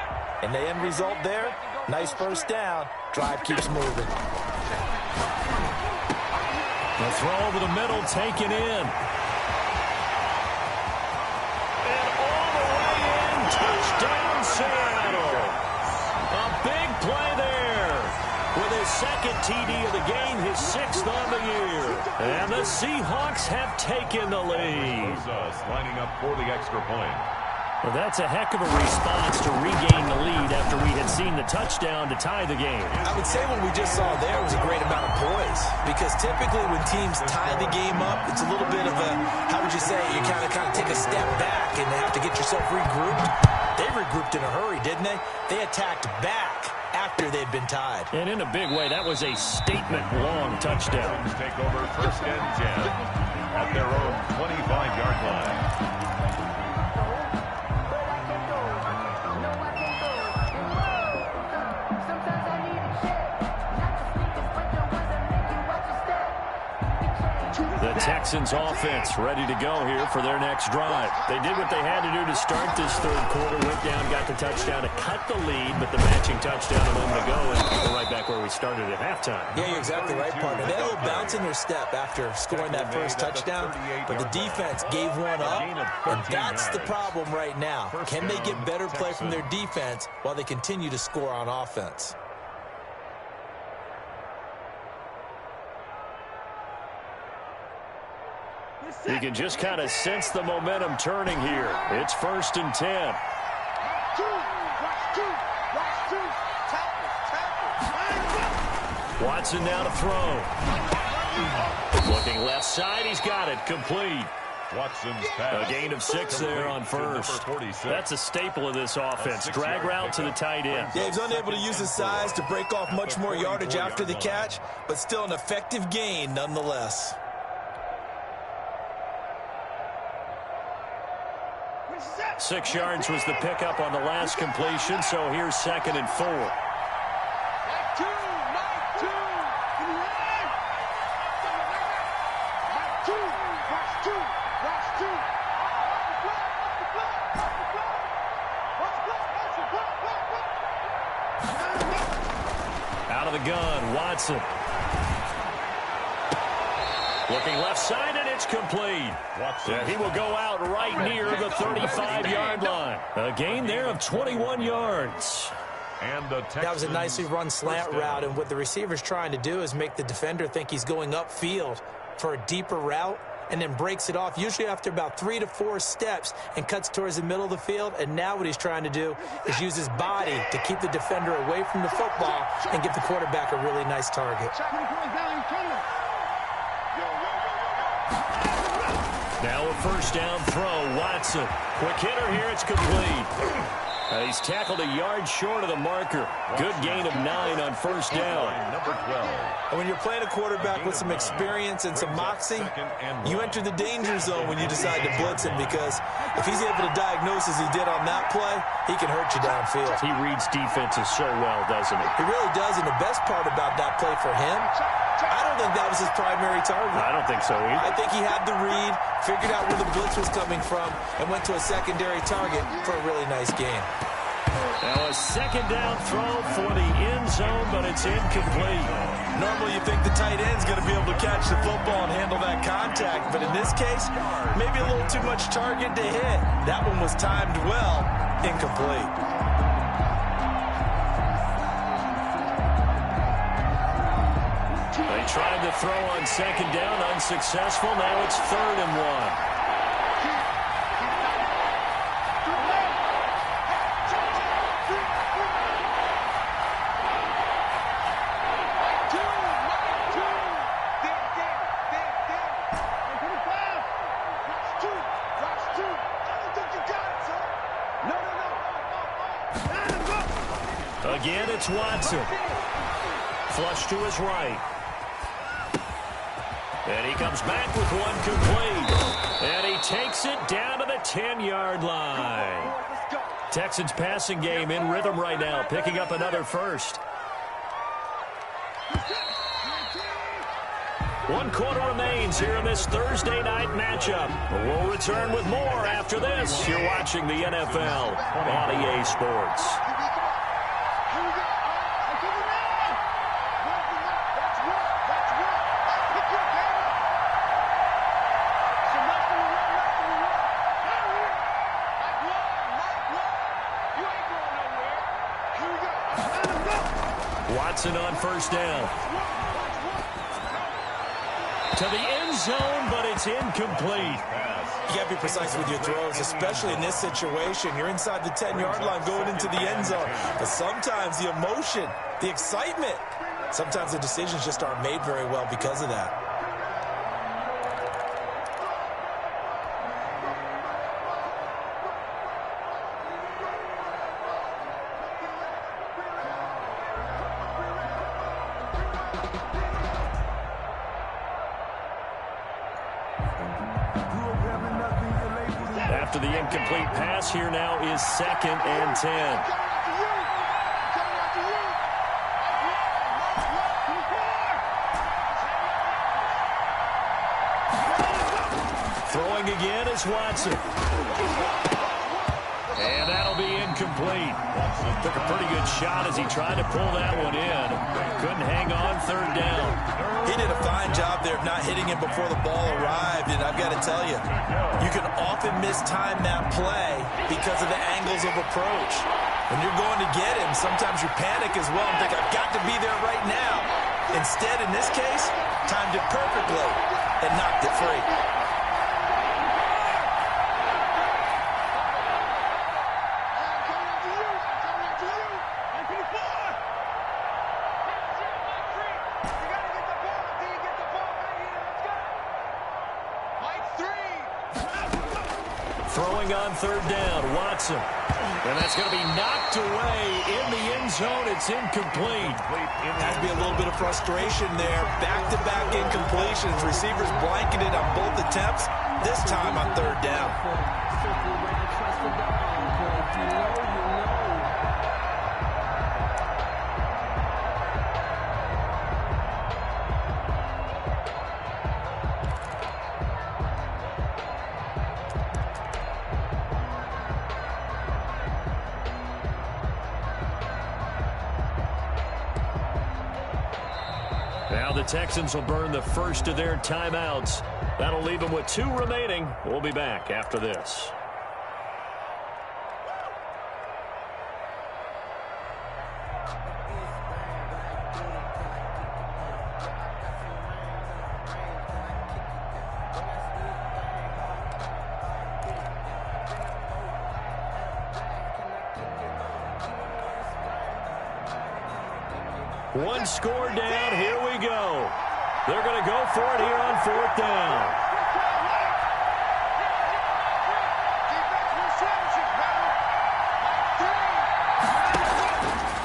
And the end result there, nice 1st down. Drive keeps moving. The throw over the middle, taken in. And all the way in, touchdown Seattle. A big play there. With his 2nd TD of the game, his 6th on the year. And the Seahawks have taken the lead. Lining up for the extra point. Well, that's a heck of a response to regain the lead after we had seen the touchdown to tie the game. I would say what we just saw there was a great amount of poise, because typically when teams tie the game up, it's a little bit of a, how would you say, you kind of take a step back and have to get yourself regrouped. They regrouped in a hurry, didn't they? They attacked back after after they'd been tied. And in a big way, that was a statement-long touchdown. Take over 1st and 10 at their own 25-yard line. The Texans offense ready to go here for their next drive. They did what they had to do to start this third quarter. Went down, got the touchdown to cut the lead, but the matching touchdown a moment ago, and we're right back where we started at halftime. Yeah, you're exactly right, partner. They had a little bounce in their step after scoring that first touchdown, but the defense gave one up, and that's the problem right now. Can they get better play from their defense while they continue to score on offense? You can just kind of sense the momentum turning here. It's 1st and 10. Watson now to throw. Looking left side, he's got it. Complete. Watson's pass. A gain of 6 there on first. That's a staple of this offense. Drag route to the tight end. Yeah, he's unable to use his size to break off much more yardage after the catch, but still an effective gain nonetheless. 6 yards was the pickup on the last completion, so here's 2nd and 4. Out of the gun, Watson. Looking left side, and it's complete. He will go out right near the 35-yard line. A gain there of 21 yards. And the that was a nicely run slant route, and what the receiver's trying to do is make the defender think he's going upfield for a deeper route, and then breaks it off, usually after about 3 to 4 steps, and cuts towards the middle of the field. And now what he's trying to do is use his body to keep the defender away from the football and give the quarterback a really nice target. Now a 1st down throw, Watson. Quick hitter here, it's complete. He's tackled a yard short of the marker. Good gain of 9 on 1st down. Number 12. And when you're playing a quarterback with some experience and some moxie, you enter the danger zone when you decide to blitz him, because if he's able to diagnose as he did on that play, he can hurt you downfield. He reads defenses so well, doesn't he? He really does, and the best part about that play for him, I don't think that was his primary target. I don't think so either. I think he had the read, figured out where the blitz was coming from, and went to a secondary target for a really nice gain. Now a 2nd down throw for the end zone, but it's incomplete. Normally you think the tight end's going to be able to catch the football and handle that contact, but in this case, maybe a little too much target to hit. That one was timed well, incomplete. They tried to throw on 2nd down, unsuccessful. Now it's 3rd and 1. Again, it's Watson. Flush to his right. And he comes back with one complete. And he takes it down to the 10-yard line. Texans passing game in rhythm right now, picking up another first. 1 quarter remains here in this Thursday night matchup. We'll return with more after this. You're watching the NFL on EA Sports. Watson on 1st down. To the end zone, but it's incomplete. You got to be precise with your throws, especially in this situation. You're inside the 10-yard line going into the end zone. But sometimes the emotion, the excitement, sometimes the decisions just aren't made very well because of that. After the incomplete pass, here now is 2nd and 10. Throwing again is Watson. And that'll be incomplete. Took a pretty good shot as he tried to pull that one in. Couldn't hang on 3rd down. He did a fine job there of not hitting him before the ball arrived, and I've got to tell you, you can often mistime that play because of the angles of approach. When you're going to get him, sometimes you panic as well and think, I've got to be there right now. Instead, in this case, timed it perfectly and knocked it free. Throwing on 3rd down, Watson. And that's going to be knocked away in the end zone. It's incomplete. Has to be a little bit of frustration there. Back-to-back incompletions. Receivers blanketed on both attempts. This time on 3rd down. Now the Texans will burn the first of their timeouts. That'll leave them with 2 remaining. We'll be back after this. One score down. Here we go. They're going to go for it here on 4th down.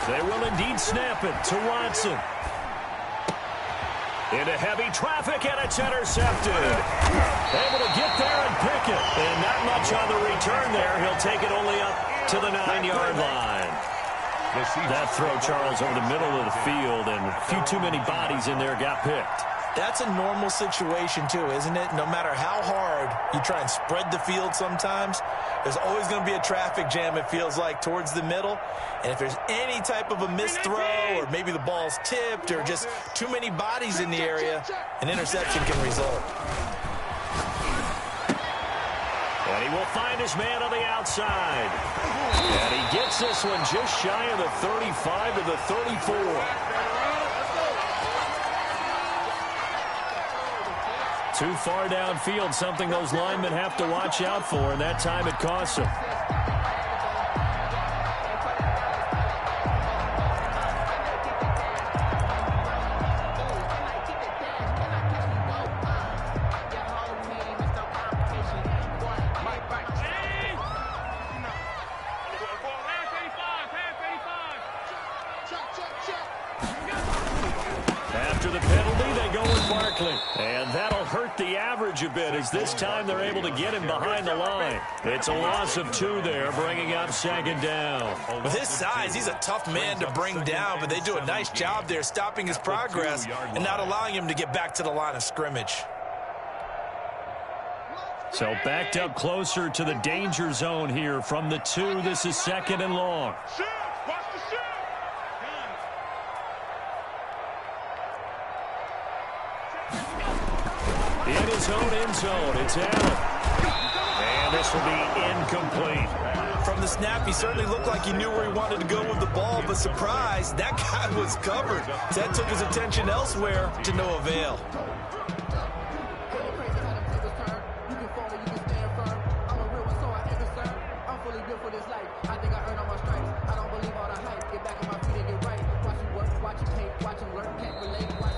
They will indeed snap it to Watson. Into heavy traffic, and it's intercepted. Able to get there and pick it. And not much on the return there. He'll take it only up to the 9-yard line. That throw, Charles, over the middle of the field, and a few too many bodies in there got picked. That's a normal situation, too, isn't it? No matter how hard you try and spread the field sometimes, there's always going to be a traffic jam, it feels like, towards the middle. And if there's any type of a missed throw, or maybe the ball's tipped, or just too many bodies in the area, an interception can result. And he will find his man on the outside. And he gets this one just shy of the 35 to the 34. Too far downfield, something those linemen have to watch out for, and that time it costs them. After the penalty, they go with Barkley. And that'll hurt the average a bit as this time they're able to get him behind the line. It's a loss of 2 there, bringing up 2nd down. With his size, he's a tough man to bring down, but they do a nice job there stopping his progress and not allowing him to get back to the line of scrimmage. So backed up closer to the danger zone here from the 2. This is 2nd and long. In his own end zone, it's Allen. And this will be incomplete. From the snap, he certainly looked like he knew where he wanted to go with the ball, but surprise, that guy was covered. That took his attention elsewhere to no avail.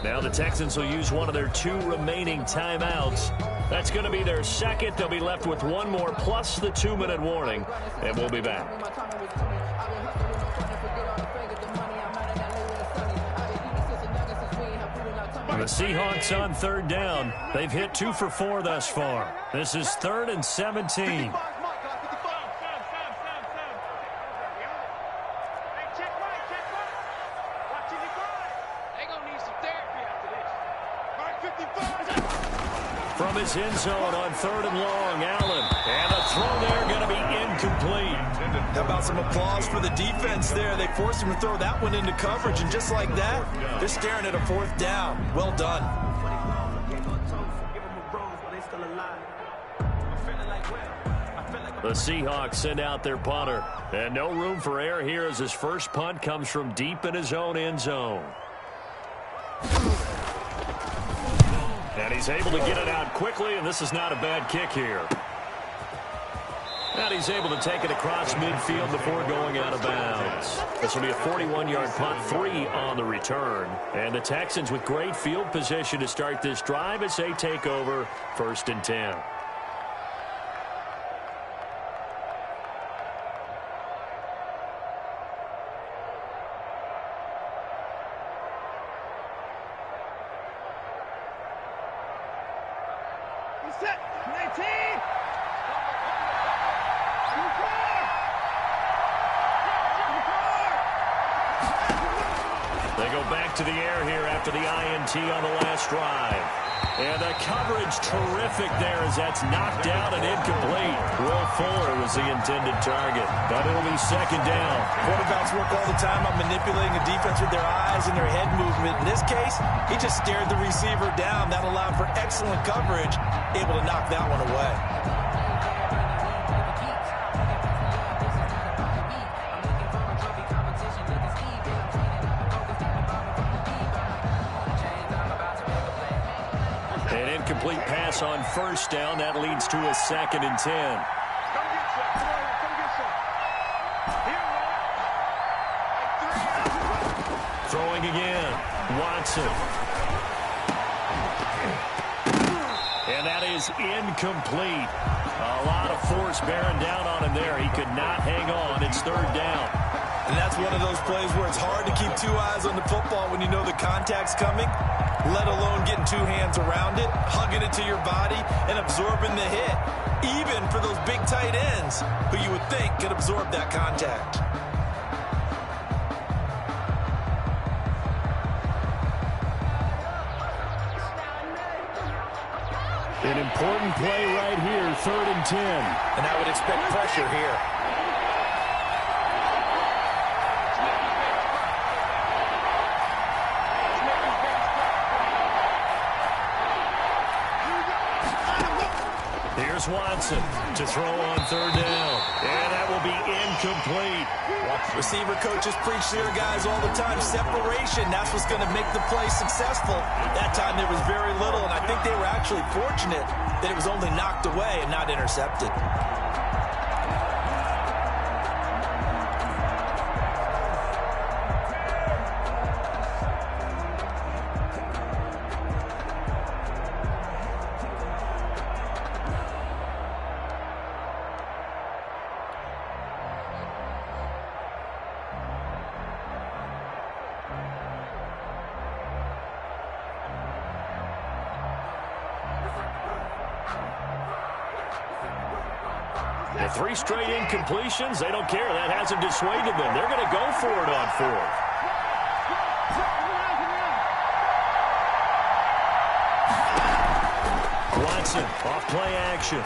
Now the Texans will use one of their 2 remaining timeouts. That's going to be their 2nd. They'll be left with 1 more plus the 2-minute warning, and we'll be back. The Seahawks on 3rd down. They've hit 2 for 4 thus far. This is 3rd and 17. from his end zone on 3rd and long. Allen. And a throw there going to be incomplete. How about some applause for the defense there? They forced him to throw that one into coverage, and just like that, they're staring at a 4th down. Well done. The Seahawks send out their punter. And no room for error here as his first punt comes from deep in his own end zone. And he's able to get it out quickly, and this is not a bad kick here. And he's able to take it across midfield before going out of bounds. This will be a 41-yard punt, 3 on the return. And the Texans with great field position to start this drive as they take over 1st and 10. Set. 19. They go back to the air here after the INT on the last drive. And the coverage terrific there as that's knocked down and incomplete. Will Fuller was the intended target, but it'll be 2nd down. Quarterbacks work all the time on manipulating the defense with their eyes and their head movement. In this case, he just stared the receiver down. That allowed for excellent coverage, able to knock that one away. Complete pass on 1st down. That leads to a 2nd and 10. Come get some. Come get some. Here, man. Throwing again. Watson. And that is incomplete. A lot of force bearing down on him there. He could not hang on. It's 3rd down. And that's one of those plays where it's hard to keep 2 eyes on the football when you know the contact's coming, let alone getting 2 hands around it, hugging it to your body, and absorbing the hit, even for those big tight ends who you would think could absorb that contact. An important play right here, 3rd and 10. And I would expect pressure here. Here's Watson to throw on 3rd down. And that will be incomplete. Receiver coaches preach to their guys all the time. Separation, that's what's going to make the play successful. That time there was very little, and I think they were actually fortunate that it was only knocked away and not intercepted. The 3 straight incompletions, they don't care. That hasn't dissuaded them. They're going to go for it on 4th. Watson off play action.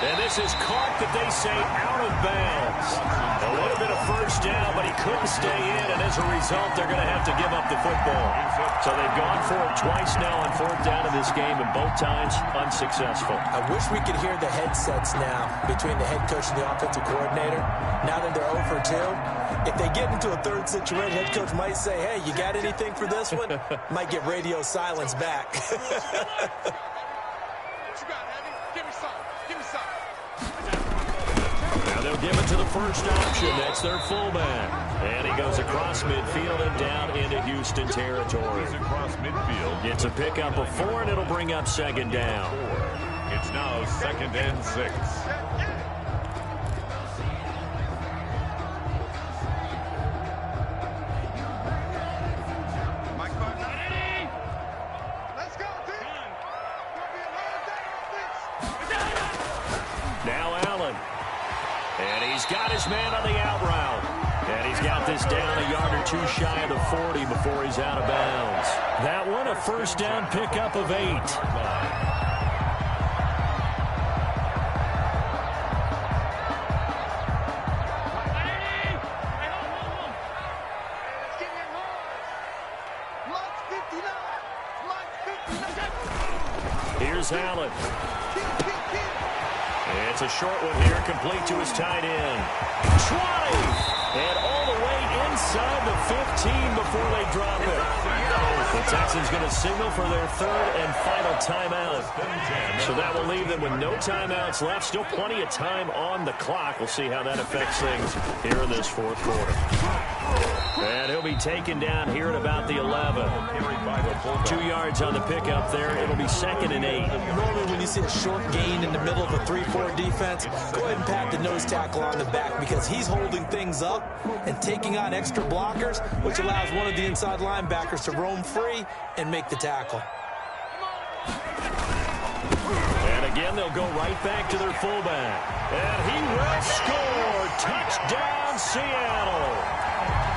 And this is caught that they say out of bounds. A little bit of 1st down, but he couldn't stay in, and as a result, they're going to have to give up the football. So they've gone for it twice now on 4th down in this game, and both times unsuccessful. I wish we could hear the headsets now between the head coach and the offensive coordinator. Now that they're 0 for 2, if they get into a 3rd situation, head coach might say, hey, you got anything for this one? Might get radio silence back. They'll give it to the first option. That's their fullback. And he goes across midfield and down into Houston territory. Across midfield. It's a pickup of 4, and it'll bring up 2nd down. It's now 2nd and 6. Now Allen. And he's got his man on the out route. And he's got this down a yard or two shy of the 40 before he's out of bounds. That one, a first down pickup of 8. Here's Allen. It's a short one here, complete to his tight end. 20! And all the way inside the 15 before they drop it. The Texans going to signal for their third and final timeout. So that will leave them with no timeouts left. Still plenty of time on the clock. We'll see how that affects things here in this fourth quarter. And he'll be taken down here at about the 11. 2 yards on the pickup there. It'll be 2nd and 8. Normally when you see a short gain in the middle of a 3-4 defense, go ahead and pat the nose tackle on the back because he's holding things up and taking on extra blockers, which allows one of the inside linebackers to roam free and make the tackle. And again, they'll go right back to their fullback. And he will score. Touchdown, Seattle.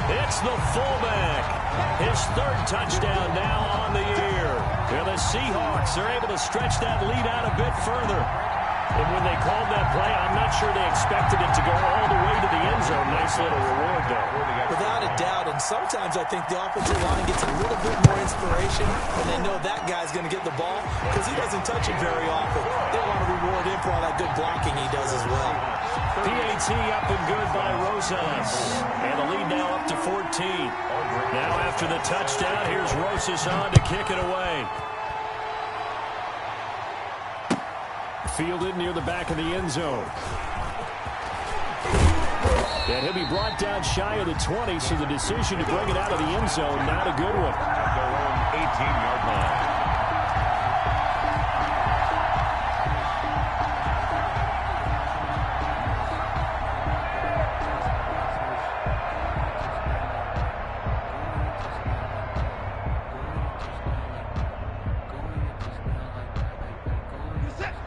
It's the fullback. His 3rd touchdown now on the year. And the Seahawks are able to stretch that lead out a bit further. And when they called that play, I'm not sure they expected it to go all the way to the end zone. Nice little reward, though. Without a doubt, and sometimes I think the offensive line gets a little bit more inspiration when they know that guy's going to get the ball because he doesn't touch it very often. They want to reward him for all that good blocking he does as well. PAT up and good by Rosas. And the lead now up to 14. Now after the touchdown, here's Rosas on to kick it away. Fielded near the back of the end zone. And he'll be brought down shy of the 20, so the decision to bring it out of the end zone, not a good one. At their own 18-yard line.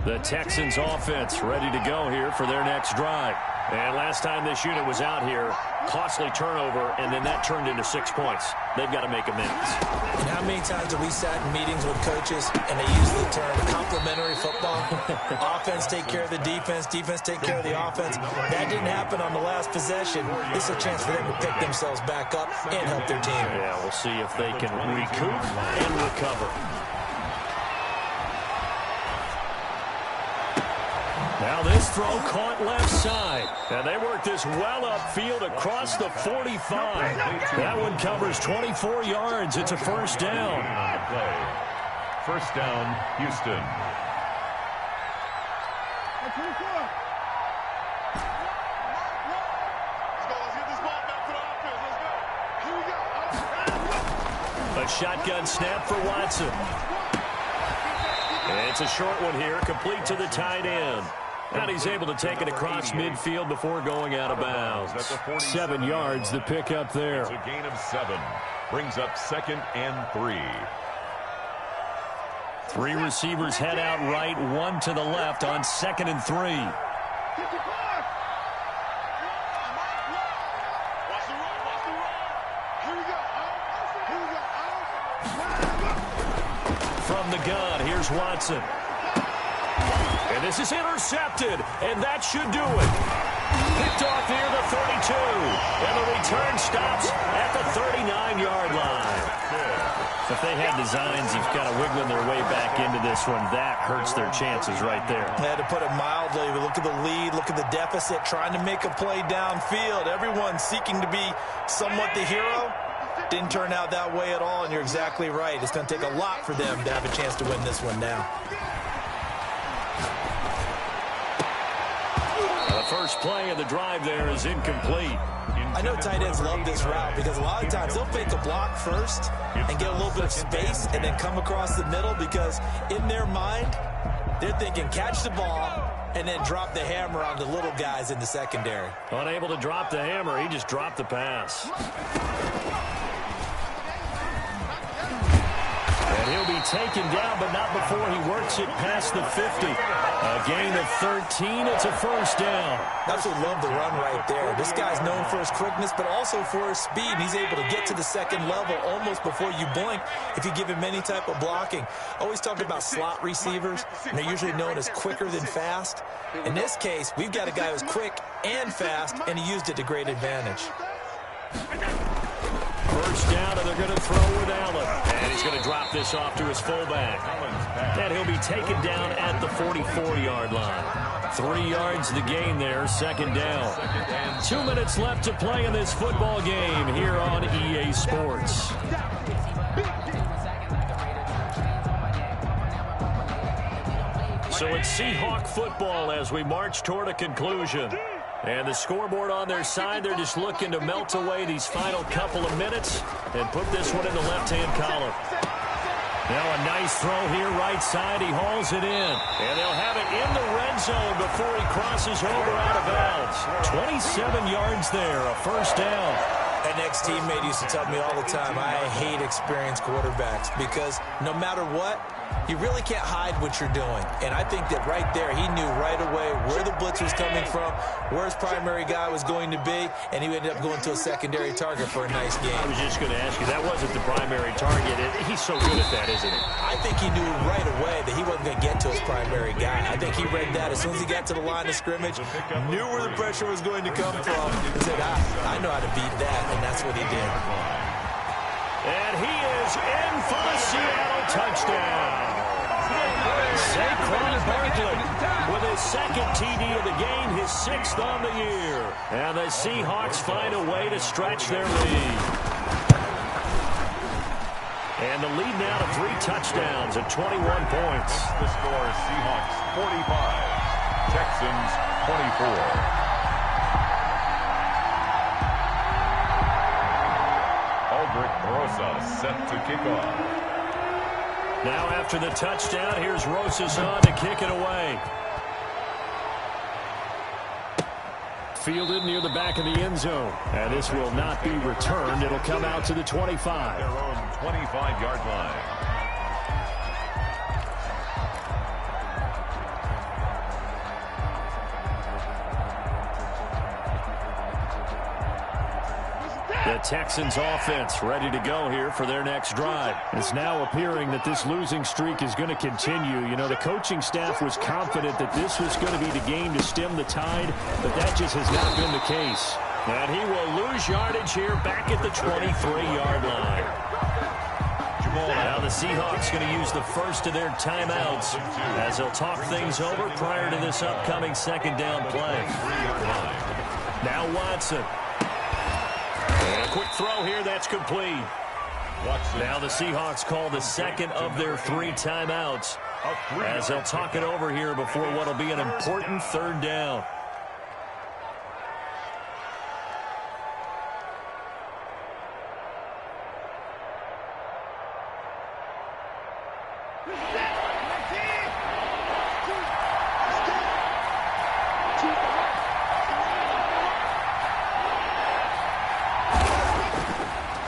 The Texans offense ready to go here for their next drive. And last time this unit was out here, costly turnover, and then that turned into 6 points. They've got to make amends. And how many times have we sat in meetings with coaches and they use the term complementary football? Offense take care of the defense, defense take care of the offense. That didn't happen on the last possession. This is a chance for them to pick themselves back up and help their team. Yeah, we'll see if they can recoup and recover. Now this throw caught left side. And they work this well upfield across the 45. That one covers 24 yards. It's a first down. First down, Houston. A shotgun snap for Watson. And it's a short one here, complete to the tight end. And he's able to take it across midfield before going out of bounds. 7 yards, the pick up there. It's a gain of 7. Brings up 2nd and 3. 3 receivers head out right, 1 to the left on 2nd and 3. From the gun, here's Watson. And this is intercepted, and that should do it. Picked off near the 32, and the return stops at the 39-yard line. If they had designs of kind of wiggling their way back into this one, that hurts their chances right there. I had to put it mildly, but look at the lead, look at the deficit, trying to make a play downfield. Everyone seeking to be somewhat the hero. Didn't turn out that way at all, and you're exactly right. It's going to take a lot for them to have a chance to win this one now. The first play of the drive there is incomplete. I know tight ends love this route because a lot of times they'll fake a block first and get a little bit of space and then come across the middle because in their mind, they're thinking catch the ball and then drop the hammer on the little guys in the secondary. Unable to drop the hammer, he just dropped the pass. And he'll be taken down, but not before he works it past the 50. A gain of 13. It's a first down. That's what love the run right there. This guy's known for his quickness, but also for his speed. He's able to get to the second level almost before you blink if you give him any type of blocking. Always talk about slot receivers, and they're usually known as quicker than fast. In this case, we've got a guy who's quick and fast, and he used it to great advantage. First down, and they're going to throw with Allen. And he's going to drop this off to his fullback. And he'll be taken down at the 44-yard line. 3 yards the gain there, second down. 2 minutes left to play in this football game here on EA Sports. So it's Seahawk football as we march toward a conclusion. And the scoreboard on their side, they're just looking to melt away these final couple of minutes and put this one in the left-hand column. Now a nice throw here, right side. He hauls it in. And they'll have it in the red zone before he crosses over out of bounds. 27 yards there, a first down. An ex-teammate used to tell me all the time, I hate experienced quarterbacks because no matter what, you really can't hide what you're doing. And I think that right there, he knew right away where the blitz was coming from, where his primary guy was going to be, and he ended up going to a secondary target for a nice game. I was just going to ask you, that wasn't the primary target. He's so good at that, isn't he? I think he knew right away that he wasn't going to get to his primary guy. I think he read that as soon as he got to the line of scrimmage, knew where the pressure was going to come from, and said, I know how to beat that, and that's what he did. And he is in for the Seattle touchdown. Saquon Barkley with his second TD of the game, his 6th on the year. And the Seahawks find a way to stretch their lead. And the lead now to 3 touchdowns at 21 points. The score is Seahawks 45, Texans 24. Rosa set to kick off. Now after the touchdown, here's Rosas on to kick it away. Fielded near the back of the end zone. And this will not be returned. It'll come out to the 25. Their own 25-yard line. The Texans offense ready to go here for their next drive. It's now appearing that this losing streak is going to continue. You know, the coaching staff was confident that this was going to be the game to stem the tide, but that just has not been the case. And he will lose yardage here back at the 23-yard line. Now the Seahawks going to use the first of their timeouts as they'll talk things over prior to this upcoming second down play. Now Watson. And a quick throw here, that's complete. Now the Seahawks call the second of their 3 timeouts as they'll talk it over here before what will be an important third down.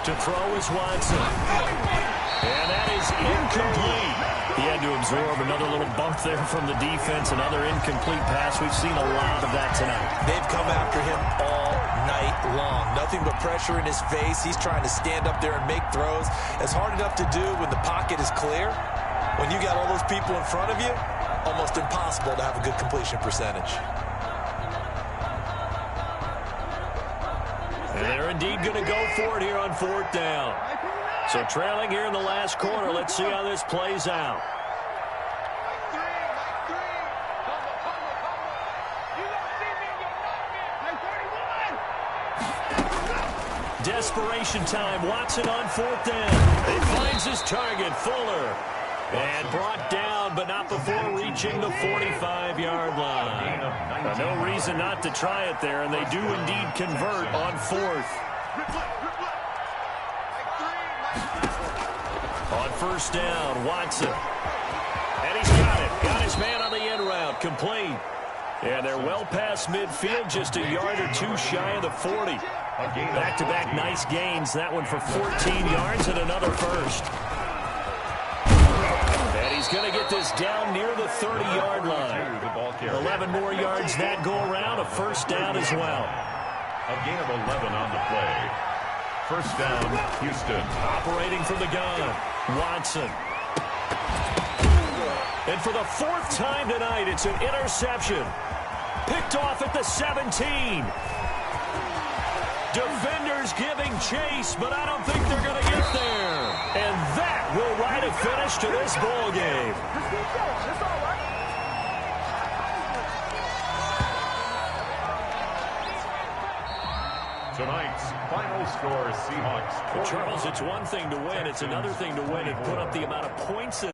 To throw is Watson. And that is incomplete. He had to absorb another little bump there from the defense, another incomplete pass. We've seen a lot of that tonight. They've come after him all night long. Nothing but pressure in his face. He's trying to stand up there and make throws. It's hard enough to do when the pocket is clear. When you got all those people in front of you, almost impossible to have a good completion percentage. And they're indeed going to go for it here on 4th down. So trailing here in the last quarter. Let's see how this plays out. Desperation time. Watson on 4th down. He finds his target, Fuller. And brought down, but not before reaching the 45-yard line. No reason not to try it there, and they do indeed convert on 4th. On 1st down, Watson. And he's got it. Got his man on the end route, complete. And they're well past midfield, just a yard or 2 shy of the 40. Back-to-back nice gains. That one for 14 yards and another first. He's going to get this down near the 30-yard line. 11 more yards that go around, a first down as well. A gain of 11 on the play. First down, Houston. Operating from the gun, Watson. And for the 4th time tonight, it's an interception. Picked off at the 17. Defenders giving chase, but I don't think they're going to get there. And that will write a finish to this ball game. Just keep going. It's all right. Tonight's final score, Seahawks. Charles, it's one thing to win. It's another thing to win and put up the amount of points